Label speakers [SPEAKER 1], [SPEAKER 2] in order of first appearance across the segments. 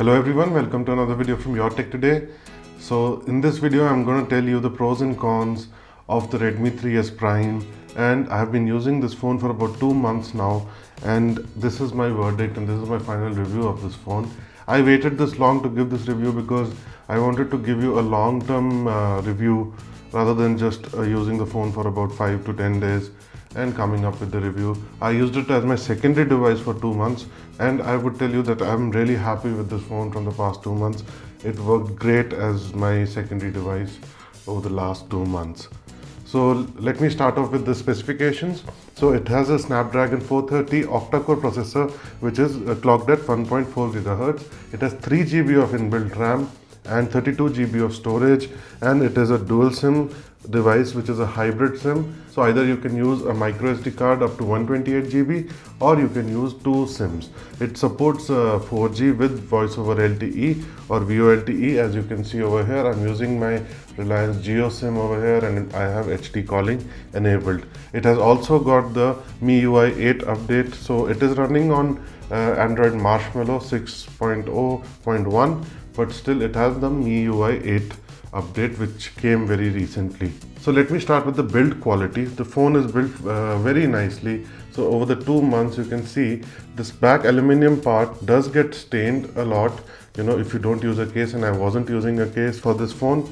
[SPEAKER 1] Hello everyone, welcome to another video from Your Tech Today. So in this video I'm going to tell you the pros and cons of the Redmi 3S Prime, and I have been using this phone for about 2 months now, and this is my verdict and this is my final review of this phone. I waited this long to give this review because I wanted to give you a long-term review rather than just using the phone for about 5 to 10 days and coming up with the review. I used it as my secondary device for 2 months, and I would tell you that I'm really happy with this phone from the past 2 months. It worked great as my secondary device over the last 2 months. So let me start off with the specifications. So it has a Snapdragon 430 octa-core processor, which is clocked at 1.4 GHz. It has 3 GB of inbuilt RAM and 32 GB of storage, and it is a dual SIM device, which is a hybrid SIM. So either you can use a micro SD card up to 128 GB or you can use 2 SIMs. It supports 4G with voice over LTE or VoLTE. As you can see over here, I'm using my Reliance Jio SIM over here and I have HD calling enabled. It has also got the MIUI 8 update, so it is running on Android Marshmallow 6.0.1, but still it has the MIUI 8 update which came very recently. So let me start with the build quality. The phone is built very nicely. So over the 2 months you can see this back aluminum part does get stained a lot, if you don't use a case, and I wasn't using a case for this phone.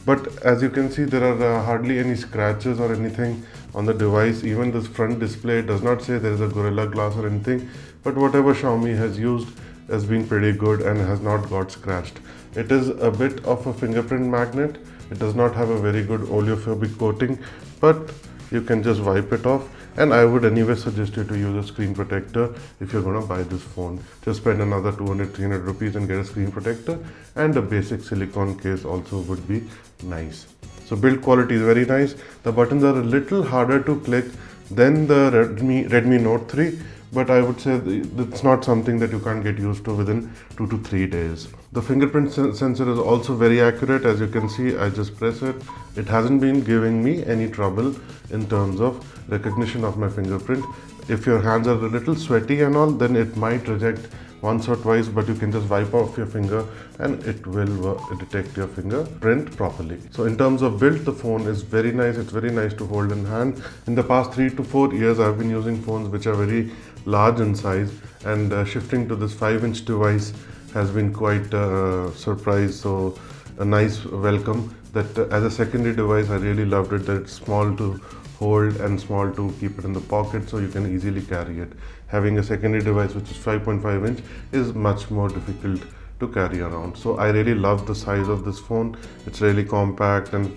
[SPEAKER 1] But as you can see, there are hardly any scratches or anything on the device. Even this front display does not say there is a Gorilla Glass or anything, but whatever Xiaomi has used has been pretty good and has not got scratched. It is a bit of a fingerprint magnet. It does not have a very good oleophobic coating, but you can just wipe it off. And I would anyway suggest you to use a screen protector if you're going to buy this phone. Just spend another 200-300 rupees and get a screen protector, and a basic silicone case also would be nice. So build quality is very nice. The buttons are a little harder to click than the Redmi Note 3, but I would say it's not something that you can't get used to within 2 to 3 days. The fingerprint sensor is also very accurate. As you can see, I just press it. It hasn't been giving me any trouble in terms of recognition of my fingerprint. If your hands are a little sweaty and all, then it might reject once or twice, but you can just wipe off your finger and it will detect your fingerprint properly. So in terms of build, the phone is very nice. It's very nice to hold in hand. In the past 3 to 4 years, I've been using phones which are very large in size, and shifting to this 5-inch device has been quite a surprise. So a nice welcome. That as a secondary device, I really loved it, that it's small to hold and small to keep it in the pocket, so you can easily carry it. Having a secondary device which is 5.5 inch is much more difficult to carry around. So I really love the size of this phone. It's really compact and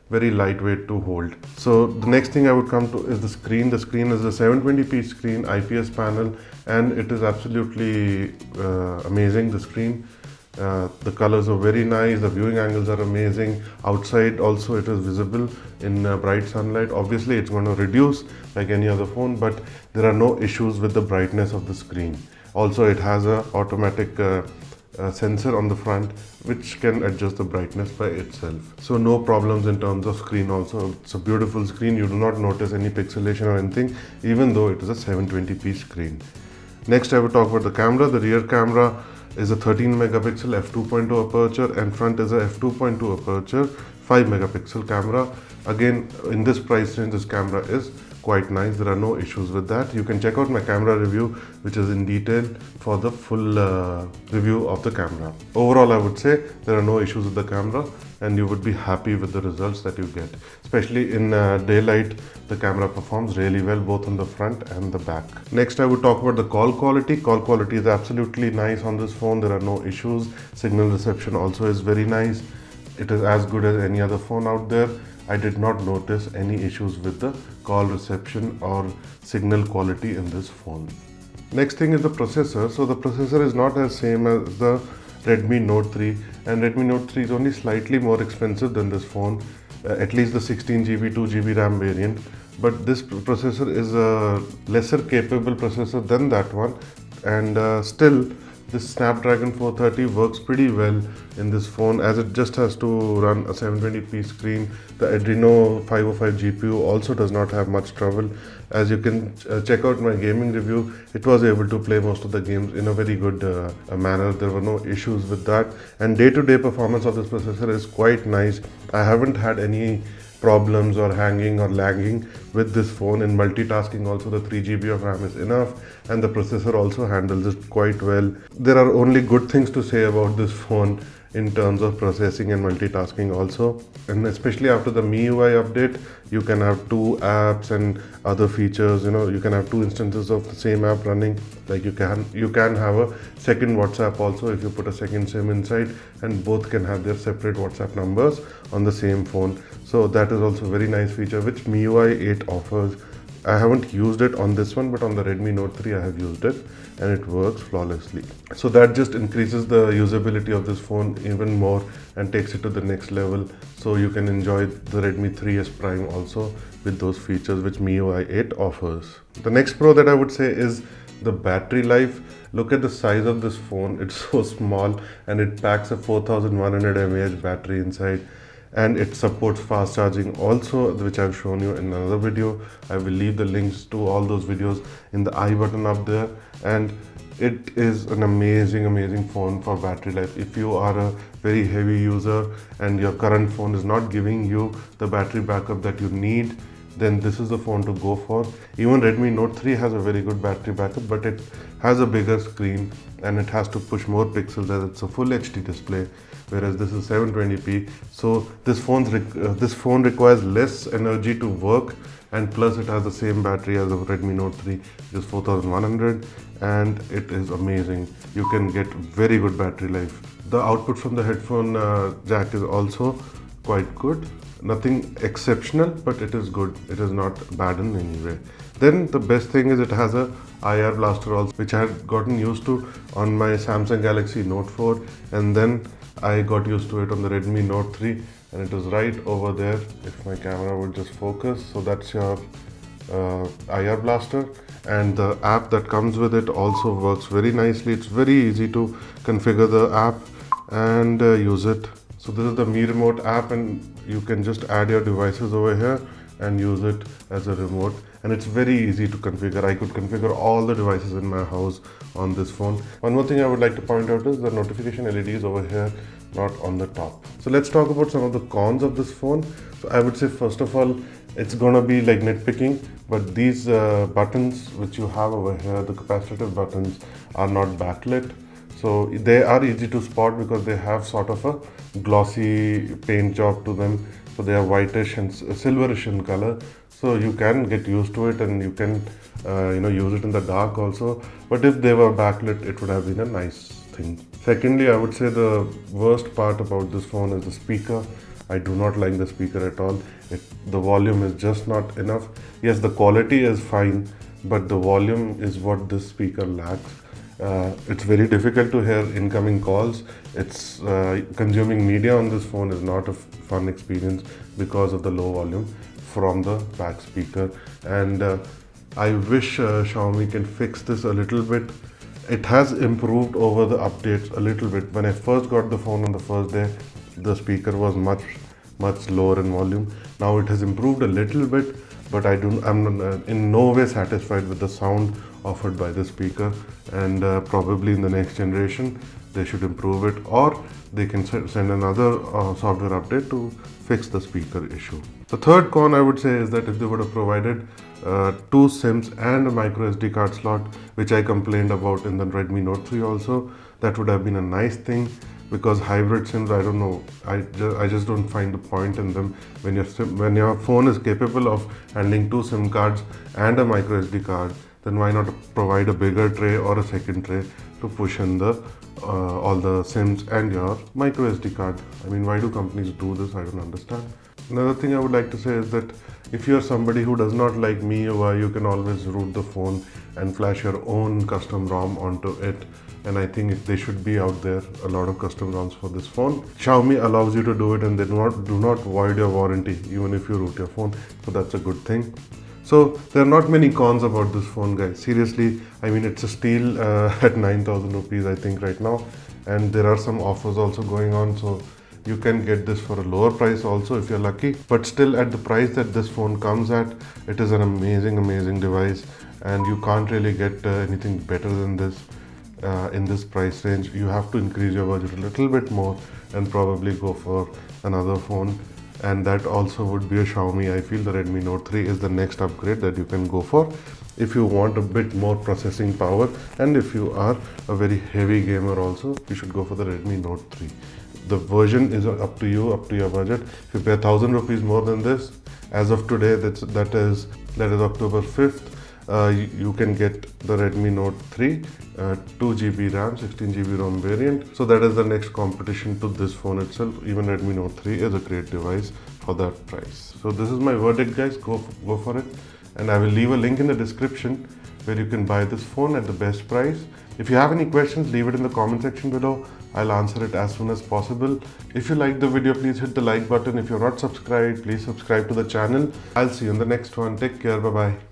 [SPEAKER 1] very lightweight to hold. So the next thing I would come to is the screen. The screen is a 720p screen, IPS panel, and it is absolutely amazing. The screen, the colors are very nice, the viewing angles are amazing. Outside also it is visible in bright sunlight. Obviously it's going to reduce like any other phone, but there are no issues with the brightness of the screen. Also it has a automatic sensor on the front which can adjust the brightness by itself. So no problems in terms of screen also. It's a beautiful screen. You do not notice any pixelation or anything, even though it is a 720p screen. Next I will talk about the camera. The rear camera is a 13 megapixel f2.2 aperture and front is a f2.2 aperture 5 megapixel camera. Again, in this price range, this camera is quite nice. There are no issues with that. You can check out my camera review, which is in detail, for the full review of the camera. Overall, I would say there are no issues with the camera and you would be happy with the results that you get. Especially in daylight, the camera performs really well both on the front and the back. Next, I would talk about the call quality. Call quality is absolutely nice on this phone. There are no issues. Signal reception also is very nice. It is as good as any other phone out there. I did not notice any issues with the call reception or signal quality in this phone. Next thing is the processor. So the processor is not as same as the Redmi Note 3, and Redmi Note 3 is only slightly more expensive than this phone, at least the 16GB 2GB RAM variant. But this processor is a lesser capable processor than that one, and still This Snapdragon 430 works pretty well in this phone, as it just has to run a 720p screen. The Adreno 505 GPU also does not have much trouble. As you can check out my gaming review, it was able to play most of the games in a very good manner. There were no issues with that, and day-to-day performance of this processor is quite nice. I haven't had any problems or hanging or lagging with this phone. In multitasking also, the 3 GB of RAM is enough, and the processor also handles it quite well. There are only good things to say about this phone in terms of processing and multitasking also, and especially after the MIUI update, you can have two apps and other features. You can have two instances of the same app running. Like you can have a second WhatsApp also if you put a second SIM inside, and both can have their separate WhatsApp numbers on the same phone. So that is also a very nice feature which MIUI 8 offers. I haven't used it on this one, but on the Redmi Note 3 I have used it, and it works flawlessly. So that just increases the usability of this phone even more and takes it to the next level. So you can enjoy the Redmi 3S Prime also with those features which MIUI 8 offers. The next pro that I would say is the battery life. Look at the size of this phone. It's so small, and it packs a 4100 mAh battery inside, and it supports fast charging also, which I've shown you in another video. I will leave the links to all those videos in the I button up there, and it is an amazing phone for battery life. If you are a very heavy user and your current phone is not giving you the battery backup that you need, then this is the phone to go for. Even Redmi Note 3 has a very good battery backup, but it has a bigger screen and it has to push more pixels as it's a full HD display, whereas this is 720p. So this phone requires less energy to work, and plus it has the same battery as the Redmi Note 3, which is 4100, and it is amazing. You can get very good battery life. The output from the headphone jack is also quite good. Nothing exceptional, but it is good. It is not bad in any way. Then the best thing is it has a IR blaster also, which I had gotten used to on my Samsung Galaxy Note 4, and then I got used to it on the Redmi Note 3, and it is right over there. If my camera would just focus, so that's your IR blaster, and the app that comes with it also works very nicely. It's very easy to configure the app and use it. So this is the Mi Remote app, and you can just add your devices over here and use it as a remote, and it's very easy to configure. I could configure all the devices in my house on this phone. One more thing I would like to point out is the notification LEDs over here, not on the top. So let's talk about some of the cons of this phone. So I would say, first of all, it's gonna be like nitpicking, but these buttons which you have over here, the capacitive buttons, are not backlit. So they are easy to spot because they have sort of a glossy paint job to them. So they are whitish and silverish in color. So you can get used to it, and you can use it in the dark also. But if they were backlit, it would have been a nice thing. Secondly, I would say the worst part about this phone is the speaker. I do not like the speaker at all. The volume is just not enough. Yes, the quality is fine, but the volume is what this speaker lacks. It's very difficult to hear incoming calls. It's consuming media on this phone is not a fun experience because of the low volume from the back speaker, and I wish Xiaomi can fix this a little bit. It has improved over the updates a little bit. When I first got the phone on the first day, the speaker was much lower in volume. Now it has improved a little bit, but I'm in no way satisfied with the sound offered by the speaker, and probably in the next generation they should improve it, or they can send another software update to fix the speaker issue. The third con I would say is that if they would have provided two SIMs and a micro SD card slot, which I complained about in the Redmi Note 3 also, that would have been a nice thing. Because hybrid SIMs, I don't know, I just don't find the point in them. When your phone is capable of handling two SIM cards and a micro SD card, then why not provide a bigger tray or a second tray to push in the all the SIMs and your micro SD card? I mean, why do companies do this? I don't understand. Another thing I would like to say is that if you're somebody who does not like MIUI, you can always root the phone and flash your own custom ROM onto it. And I think they should be out there, a lot of custom ROMs for this phone. Xiaomi allows you to do it, and they do not void your warranty even if you root your phone. So that's a good thing. So there are not many cons about this phone, guys. Seriously, I mean, it's a steal at 9,000 rupees, I think, right now. And there are some offers also going on. So you can get this for a lower price also if you're lucky. But still, at the price that this phone comes at, it is an amazing, amazing device. And you can't really get anything better than this in this price range. You have to increase your budget a little bit more and probably go for another phone, and that also would be a Xiaomi. I feel the Redmi Note 3 is the next upgrade that you can go for if you want a bit more processing power, and if you are a very heavy gamer also, you should go for the Redmi Note 3. The version is up to you, up to your budget. If you pay 1,000 rupees more than this, as of today, that is October 5th, you can get the Redmi Note 3 2GB RAM, 16GB ROM variant. So that is the next competition to this phone itself. Even Redmi Note 3 is a great device for that price. So this is my verdict, guys. Go for it. And I will leave a link in the description where you can buy this phone at the best price. If you have any questions, leave it in the comment section below. I'll answer it as soon as possible. If you like the video, please hit the like button. If you're not subscribed, please subscribe to the channel. I'll see you in the next one. Take care. Bye-bye.